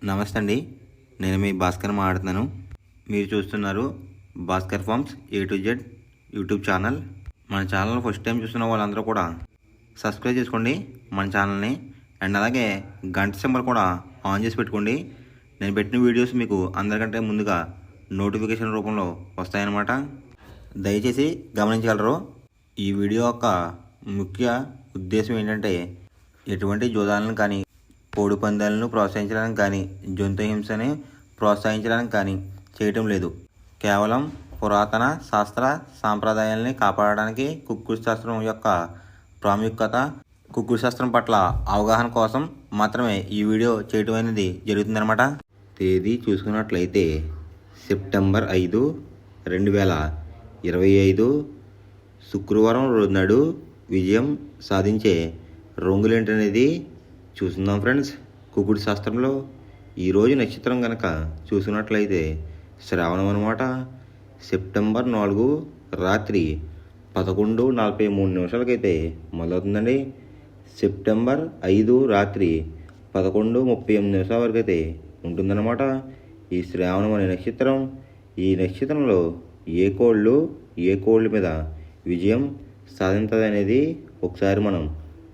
నమస్తే అండి, నేను మీ భాస్కర్ మాట్లాడుతున్నాను. మీరు చూస్తున్నారు Bhaskar farms A to Z YouTube channel. మన ఛానల్ ఫస్ట్ టైం చూస్తున్న వాళ్ళందరూ కూడా సబ్స్క్రైబ్ చేసుకోండి మన ఛానల్ని. అండ్ అలాగే గంట సింబల్ కూడా ఆన్ చేసి పెట్టుకోండి. నేను పెట్టిన వీడియోస్ మీకు అందరికంటే ముందుగా నోటిఫికేషన్ రూపంలో వస్తాయన్నమాట. దయచేసి గమనించగలరు. ఈ వీడియో యొక్క ముఖ్య ఉద్దేశం ఏంటంటే ఎటువంటి జోదాలను కానీ, కోడి పందాలను ప్రోత్సహించడానికి కానీ, జంతు హింసని ప్రోత్సహించడానికి కానీ చేయటం లేదు. కేవలం పురాతన శాస్త్ర సాంప్రదాయాల్ని కాపాడడానికి, కుక్కుడు శాస్త్రం యొక్క ప్రాముఖ్యత, కుక్కుడు శాస్త్రం పట్ల అవగాహన కోసం మాత్రమే ఈ వీడియో చేయటం అనేది జరుగుతుందన్నమాట. తేదీ చూసుకున్నట్లయితే సెప్టెంబర్ 5, 2025 శుక్రవారం రోజు నాడు విజయం సాధించే రంగులేంటనేది చూస్తున్నాం ఫ్రెండ్స్. కుక్కుడు శాస్త్రంలో ఈరోజు నక్షత్రం కనుక చూసుకున్నట్లయితే శ్రావణం అనమాట. సెప్టెంబర్ 4 రాత్రి 11:43 మొదలవుతుందండి. సెప్టెంబర్ 5 రాత్రి 11:38 వరకు అయితే ఉంటుందన్నమాట ఈ శ్రావణం అనే నక్షత్రం. ఈ నక్షత్రంలో ఏ కోళ్ళ మీద విజయం సాధించదు అనేది ఒకసారి మనం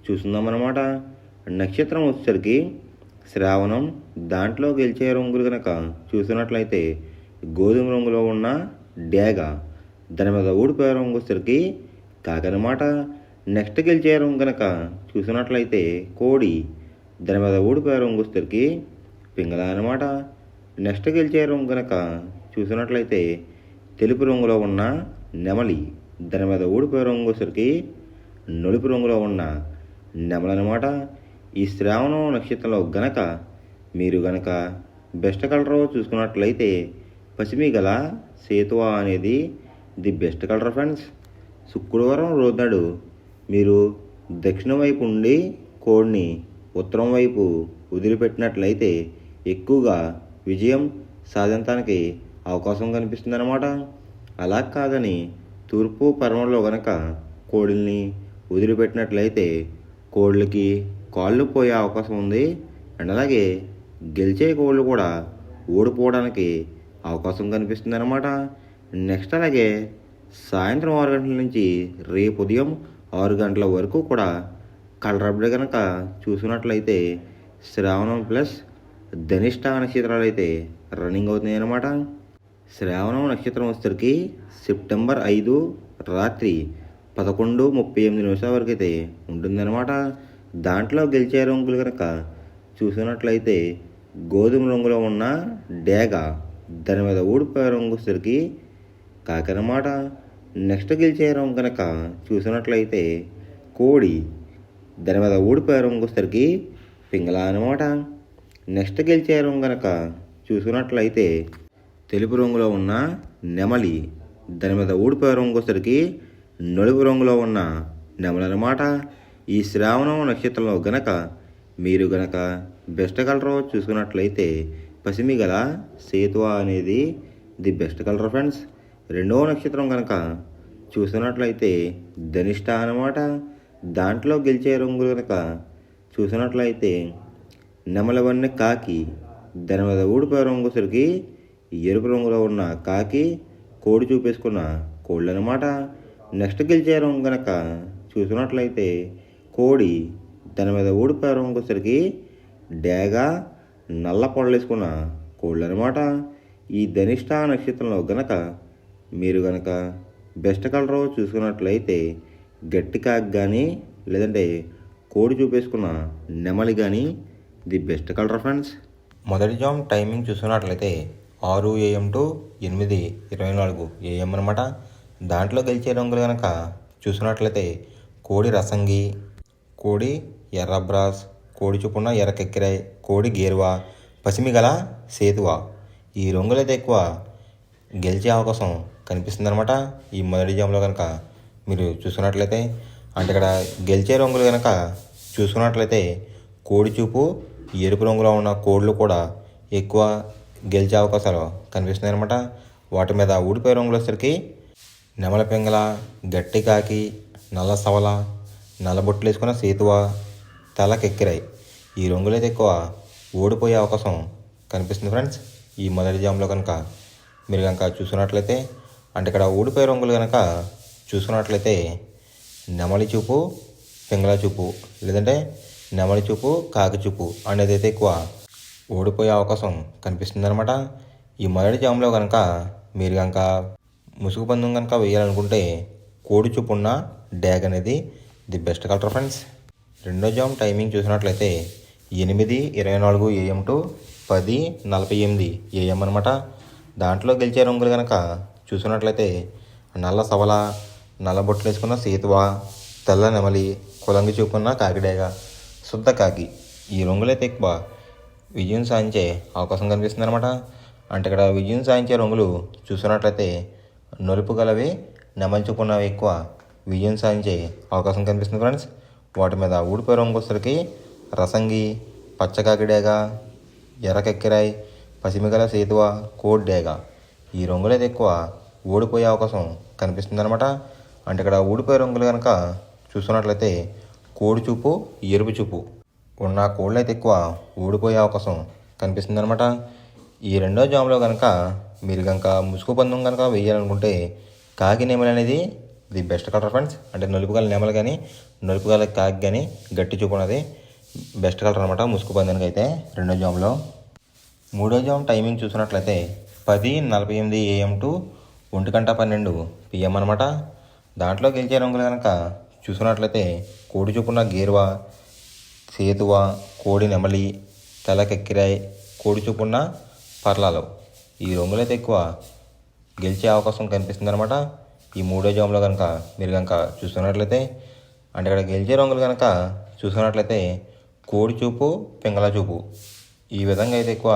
చూస్తున్నామన్నమాట. నక్షత్రం వచ్చేసరికి శ్రావణం, దాంట్లో గెలిచే రంగులు కనుక చూసినట్లయితే గోధుమ రంగులో ఉన్న డేగ, దాని మీద ఊడిపోయే రంగు వచ్చేసరికి కాకనమాట. నెక్స్ట్ గెలిచే రంగు కనుక చూసినట్లయితే కోడి, దాని మీద ఊడిపోయే రంగు వచ్చేసరికి పింగళ అనమాట. నెక్స్ట్ గెలిచే రంగు కనుక చూసినట్లయితే తెలుపు రంగులో ఉన్న నెమలి, దాని మీద ఊడిపోయే రంగు వచ్చేసరికి నలుపు రంగులో ఉన్న నెమలనమాట. ఈ శ్రావణం నక్షత్రంలో గనక మీరు గనక బెస్ట్ కలర్ చూసుకున్నట్లయితే పసిమి గల సేతువా అనేది ది బెస్ట్ కలర్ ఫ్రెండ్స్. శుక్రవారం రోజు నాడు మీరు దక్షిణం వైపు ఉండి కోడిని ఉత్తరం వైపు వదిలిపెట్టినట్లయితే ఎక్కువగా విజయం సాధించడానికి అవకాశం కనిపిస్తుందన్నమాట. అలా కాదని తూర్పు పరమలో గనక కోడిల్ని వదిలిపెట్టినట్లయితే కోళ్ళకి కాళ్ళు పోయే అవకాశం ఉంది. అండ్ అలాగే గెలిచే కోళ్ళు కూడా ఓడిపోవడానికి అవకాశం కనిపిస్తుంది అనమాట. నెక్స్ట్ అలాగే సాయంత్రం 6 గంటల నుంచి రేపు ఉదయం 6 గంటల వరకు కూడా కలర్ అప్డేట్ కనుక చూసినట్లయితే శ్రావణం ప్లస్ ధనిష్ట నక్షత్రాలు అయితే రన్నింగ్ అవుతున్నాయి అన్నమాట. శ్రావణం నక్షత్రం వచ్చేసరికి సెప్టెంబర్ 5 రాత్రి 11:38 వరకు అయితే ఉంటుందన్నమాట. దాంట్లో గెలిచే రంగులు కనుక చూసినట్లయితే గోధుమ రంగులో ఉన్న డేగ, దాని మీద ఊడిపోయే రంగు వచ్చేసరికి కాకనమాట. నెక్స్ట్ గెలిచే రంగు కనుక చూసినట్లయితే కోడి, దాని మీద ఊడిపోయే రంగు వచ్చేసరికి పింగళ అనమాట. నెక్స్ట్ గెలిచే రంగు కనుక చూసినట్లయితే తెలుపు రంగులో ఉన్న నెమలి, దాని మీద ఊడిపోయే రంగు వచ్చేసరికి నలుపు రంగులో ఉన్న నెమలనమాట. ఈ శ్రావణం నక్షత్రంలో గనక మీరు గనక బెస్ట్ కలర్ చూసుకున్నట్లయితే పసిమి గల సేతువా అనేది ది బెస్ట్ కలర్ ఫ్రెండ్స్. రెండవ నక్షత్రం కనుక చూసినట్లయితే ధనిష్ట అనమాట. దాంట్లో గెలిచే రంగులు కనుక చూసినట్లయితే నెమలవన్నీ కాకి, దాని మీద ఊడిపోయే రంగు వచ్చేసరికి ఎరుపు రంగులో ఉన్న కాకి, కోడి చూపేసుకున్న కోళ్ళు అనమాట. నెక్స్ట్ గెలిచే రంగు కనుక చూసినట్లయితే కోడి, దాని మీద ఊడిపోయే రంగు వచ్చేసరికి డేగ, నల్ల పొడలు వేసుకున్న కోళ్ళు అనమాట. ఈ ధనిష్ట నక్షత్రంలో గనక మీరు గనక బెస్ట్ కలర్ చూసుకున్నట్లయితే గట్టి కాకి కానీ, లేదంటే కోడి చూపేసుకున్న నెమలి కానీ ది బెస్ట్ కలర్ ఫ్రెండ్స్. మొదటి జామ్ టైమింగ్ చూసుకున్నట్లయితే 6 AM to 8:24 AM అనమాట. దాంట్లో గెలిచే రంగులు కనుక చూసుకున్నట్లయితే కోడి రసంగి, కోడి ఎర్రబ్రాస్, కోడి చూపున్న ఎర్రకెక్కిరాయ్, కోడి గేరువా, పసిమి గల సేతువా, ఈ రంగులైతే ఎక్కువ గెలిచే అవకాశం కనిపిస్తుంది అనమాట. ఈ మొదటి జామ్లో కనుక మీరు చూసుకున్నట్లయితే అంటే ఇక్కడ గెలిచే రంగులు కనుక చూసుకున్నట్లయితే కోడి చూపు ఎరుపు రంగులో ఉన్న కోళ్ళు కూడా ఎక్కువ గెలిచే అవకాశాలు కనిపిస్తున్నాయి అనమాట. వాటి మీద ఊడిపోయే రంగులు వచ్చేసరికి నెమల పింగళ, గట్టి కాకి, నల్ల సవల, నల్ల బొట్లు వేసుకున్న సేతువ, తలకెక్కిరాయి, ఈ రంగులైతే ఎక్కువ ఓడిపోయే అవకాశం కనిపిస్తుంది ఫ్రెండ్స్. ఈ మొదటి జామ్లో కనుక మీరు కనుక చూసుకున్నట్లయితే అంటే ఇక్కడ ఊడిపోయే రంగులు కనుక చూసుకున్నట్లయితే నెమలి చూపు, పింగళ చూపు, లేదంటే నెమలి చూపు, కాకి చూపు అనేది అయితే ఎక్కువ ఓడిపోయే అవకాశం కనిపిస్తుంది అనమాట. ఈ మొదటి జామ్లో కనుక మీరు కనుక ముసుగు పందెం కనుక వేయాలనుకుంటే కోడి చూపు ఉన్న డ్యాగ్ అనేది ది బెస్ట్ కలర్ ఫ్రెండ్స్. రెండో జామ్ టైమింగ్ చూసినట్లయితే 8:24 AM టు 10:48 AM అనమాట. దాంట్లో గెలిచే రంగులు కనుక చూసినట్లయితే నల్ల సవల, నల్ల బొట్లు వేసుకున్న సేతువ, తెల్ల నెమలి, కులంగి చూపున్న కాకిడేగ, శుద్ధ కాకి ఈ రంగులైతే ఎక్కువ విజయం సాధించే అవకాశం కనిపిస్తుంది అనమాట. అంటే ఇక్కడ విజయం సాధించే రంగులు చూసినట్లయితే నలుపు గలవి, నెమలి చూపున్నవి ఎక్కువ విజయం సాధించే అవకాశం కనిపిస్తుంది ఫ్రెండ్స్. వాటి మీద ఊడిపోయే రంగు వచ్చేసరికి రసంగి, పచ్చకాకిడేగ, ఎర్రకెక్కిరాయ్, పసిమిగల సేతువ, కోడ్ డేగ ఈ రంగులైతే ఎక్కువ ఓడిపోయే అవకాశం కనిపిస్తుంది అనమాట. అంటే ఇక్కడ ఊడిపోయే రంగులు కనుక చూసుకున్నట్లయితే కోడి చూపు, ఎరుపు చూపు ఉన్న కోళ్ళు అయితే ఎక్కువ ఓడిపోయే అవకాశం కనిపిస్తుంది అనమాట. ఈ రెండో జామ్లో కనుక మీరు కనుక ముసుగు పందెం కనుక వేయాలనుకుంటే కాకి నెమలి అనేది ది బెస్ట్ కలర్ ఫ్రెండ్స్. అంటే నలుపు గల నెమలు కానీ నలుపు గల కాకి కానీ గట్టి చూపు ఉన్నది బెస్ట్ కలర్ అనమాట ముసుగు పందానికి అయితే రెండో జామ్లో. మూడో జామ్ టైమింగ్ చూసినట్లయితే 10:48 AM టు 1:12 PM అనమాట. దాంట్లో గెలిచే రంగులు కనుక చూసుకున్నట్లయితే కోడి చూపున్న గేరువ, సేతువ, కోడి నెమలి, తెల్లకెక్కిరాయ్, కోడి చూపున్న పర్లాలు ఈ రంగులైతే ఎక్కువ గెలిచే అవకాశం కనిపిస్తుంది అనమాట. ఈ మూడో జామ్లో కనుక మీరు కనుక చూసుకున్నట్లయితే అంటే ఇక్కడ గెలిచే రంగులు కనుక చూసుకున్నట్లయితే కోడి చూపు, పింగళ చూపు ఈ విధంగా అయితే ఎక్కువ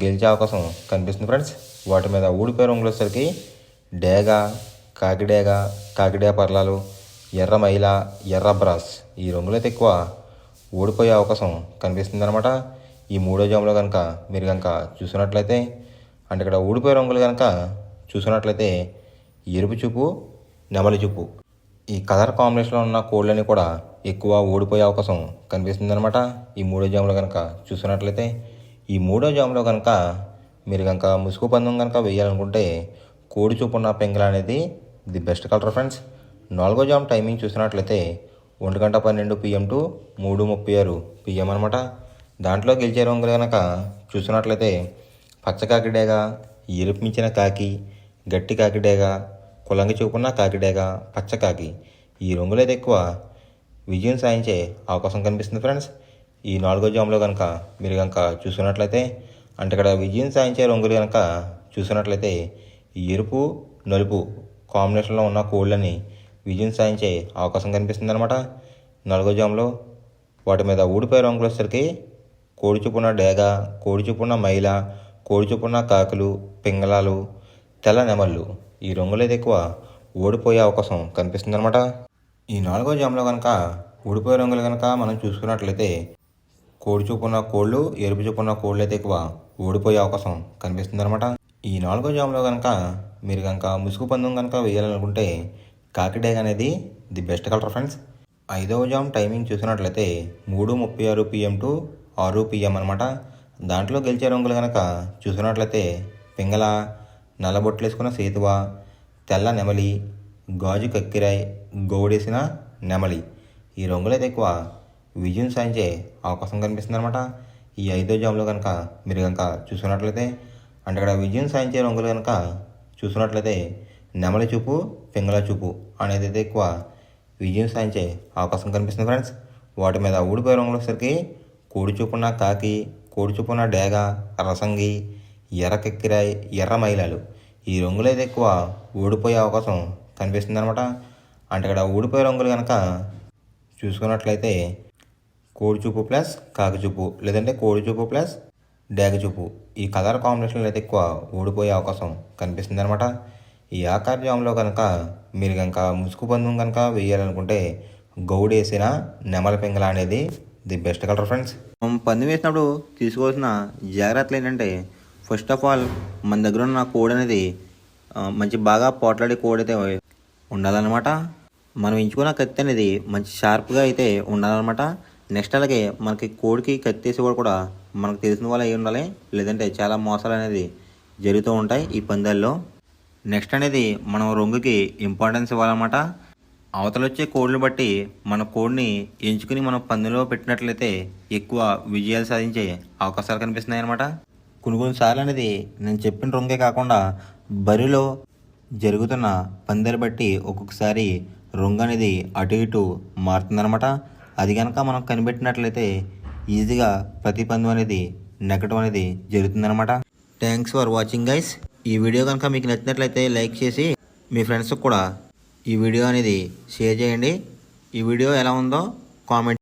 గెలిచే అవకాశం కనిపిస్తుంది ఫ్రెండ్స్. వాటి మీద ఊడిపోయే రంగులు వచ్చేసరికి డేగ, కాకిడేగ, కాకిడే పర్లాలు, ఎర్ర మైల, ఎర్ర బ్రాస్ ఈ రంగులైతే ఎక్కువ ఓడిపోయే అవకాశం కనిపిస్తుంది అనమాట. ఈ మూడో జామ్లో కనుక మీరు కనుక చూసుకున్నట్లయితే అంటే ఇక్కడ ఊడిపోయే రంగులు కనుక చూసుకున్నట్లయితే ఎరుపు చూపు, నెమలి చూపు ఈ కలర్ కాంబినేషన్లో ఉన్న కోళ్ళని కూడా ఎక్కువ ఓడిపోయే అవకాశం కనిపిస్తుంది అనమాట. ఈ మూడో జామ్లో కనుక చూసుకున్నట్లయితే ఈ మూడో జామ్లో కనుక మీరు కనుక ముసుగు పందెం కనుక వేయాలనుకుంటే కోడి చూపు ఉన్న పెంగళ అనేది ది బెస్ట్ కలర్ ఫ్రెండ్స్. నాలుగో జామ్ టైమింగ్ చూసినట్లయితే 1:12 PM టు 3:36 PM అనమాట. దాంట్లో గెలిచే రంగులు కనుక చూసినట్లయితే పచ్చకాకిడేగ, ఎరుపు మించిన కాకి, గట్టి కాకిడేగ, కులంగి చూపున్న కాకిడేగ, పచ్చకాకి ఈ రంగులైతే ఎక్కువ విజయం సాధించే అవకాశం కనిపిస్తుంది ఫ్రెండ్స్. ఈ నాలుగో జామ్లో కనుక మీరు కనుక చూసుకున్నట్లయితే అంటే ఇక్కడ విజయం సాధించే రంగులు కనుక చూసినట్లయితే ఎరుపు, నలుపు కాంబినేషన్లో ఉన్న కోళ్ళని విజయం సాధించే అవకాశం కనిపిస్తుంది అనమాట. నాలుగో జామ్లో వాటి మీద ఊడిపోయే రంగులు వచ్చేసరికి కోడి చూపున్న డేగ, కోడి చూపున్న మైల, కోడి చూపున్న కాకులు, పింగళాలు, తెల్ల నెమళ్ళు ఈ రంగులైతే ఎక్కువ ఓడిపోయే అవకాశం కనిపిస్తుంది అనమాట. ఈ నాలుగో జామ్లో కనుక ఊడిపోయే రంగులు కనుక మనం చూసుకున్నట్లయితే కోడి చూపున్న కోళ్ళు, ఎరుపు చూపున్న కోళ్ళు అయితే ఎక్కువ ఓడిపోయే అవకాశం కనిపిస్తుంది అనమాట. ఈ నాలుగో జామ్లో కనుక మీరు కనుక ముసుగు పందెం కనుక వేయాలనుకుంటే కాకిడేగ అనేది ది బెస్ట్ కలర్ ఫ్రెండ్స్. ఐదవ జామ్ టైమింగ్ చూసినట్లయితే 3:36 PM టు 6 PM అనమాట. దాంట్లో గెలిచే రంగులు కనుక చూసినట్లయితే పింగళ, నల్లబొట్లు వేసుకున్న సేతువ, తెల్ల నెమలి, గాజు కక్కిరాయ్, గౌడేసిన నెమలి ఈ రంగులైతే ఎక్కువ విజయం సాధించే అవకాశం కనిపిస్తుంది అనమాట. ఈ ఐదో జామ్లో కనుక మీరు కనుక చూసుకున్నట్లయితే అంటే ఇక్కడ విజయం సాధించే రంగులు కనుక చూసుకున్నట్లయితే నెమలి చూపు, పింగళ చూపు అనేది అయితే ఎక్కువ విజయం సాధించే అవకాశం కనిపిస్తుంది ఫ్రెండ్స్. వాటి మీద ఊడిపోయే రంగులు వచ్చేసరికి కోడి చూపున్న కాకి, కోడి చూపున్న డేగ, రసంగి, ఎర్రకెక్కిరాయ్, ఎర్ర మైలాలు ఈ రంగులైతే ఎక్కువ ఓడిపోయే అవకాశం కనిపిస్తుంది అనమాట. అంటే ఇక్కడ ఊడిపోయే రంగులు కనుక చూసుకున్నట్లయితే కోడి చూపు ప్లస్ కాకి చూపు, లేదంటే కోడి చూపు ప్లస్ డేగ చూపు ఈ కలర్ కాంబినేషన్లో అయితే ఎక్కువ ఓడిపోయే అవకాశం కనిపిస్తుంది అనమాట. ఈ ఆకార జామ్లో కనుక మీరు కనుక ముసుగు పందెం కనుక వేయాలనుకుంటే గౌడేసిన నెమల పింగళ అనేది ది బెస్ట్ కలర్ ఫ్రెండ్స్. మనం పందెం వేసినప్పుడు తీసుకోవాల్సిన జాగ్రత్తలు ఏంటంటే ఫస్ట్ ఆఫ్ ఆల్ మన దగ్గర ఉన్న కోడ్ అనేది మంచి బాగా పోట్లాడే కోడ్ అయితే ఉండాలన్నమాట. మనం ఎంచుకున్న కత్తి అనేది మంచి షార్ప్గా అయితే ఉండాలన్నమాట. నెక్స్ట్ అలాగే మనకి కోడికి కత్తి వేసేవాడు కూడా మనకు తెలిసిన వాళ్ళు అయి ఉండాలి, లేదంటే చాలా మోసాలు అనేది జరుగుతూ ఉంటాయి ఈ పందాల్లో. నెక్స్ట్ అనేది మనం రంగుకి ఇంపార్టెన్స్ ఇవ్వాలన్నమాట. అవతల వచ్చే కోడ్లు బట్టి మన కోడ్ని ఎంచుకుని మనం పందెంలో పెట్టినట్లయితే ఎక్కువ విజయాలు సాధించే అవకాశాలు కనిపిస్తున్నాయి అన్నమాట. కొన్నిసార్లు అనేది నేను చెప్పిన రంగే కాకుండా బరిలో జరుగుతున్న పందాలు బట్టి ఒక్కొక్కసారి రంగు అనేది అటు ఇటు మారుతుందన్నమాట. అది కనుక మనం కనిపెట్టినట్లయితే ఈజీగా ప్రతి పందెం అనేది నెగ్గడం అనేది జరుగుతుందన్నమాట. Thanks for watching guys. ఈ వీడియో కనుక మీకు నచ్చినట్లయితే లైక్ చేసి మీ ఫ్రెండ్స్కి కూడా ఈ వీడియో అనేది షేర్ చేయండి. ఈ వీడియో ఎలా ఉందో కామెంట్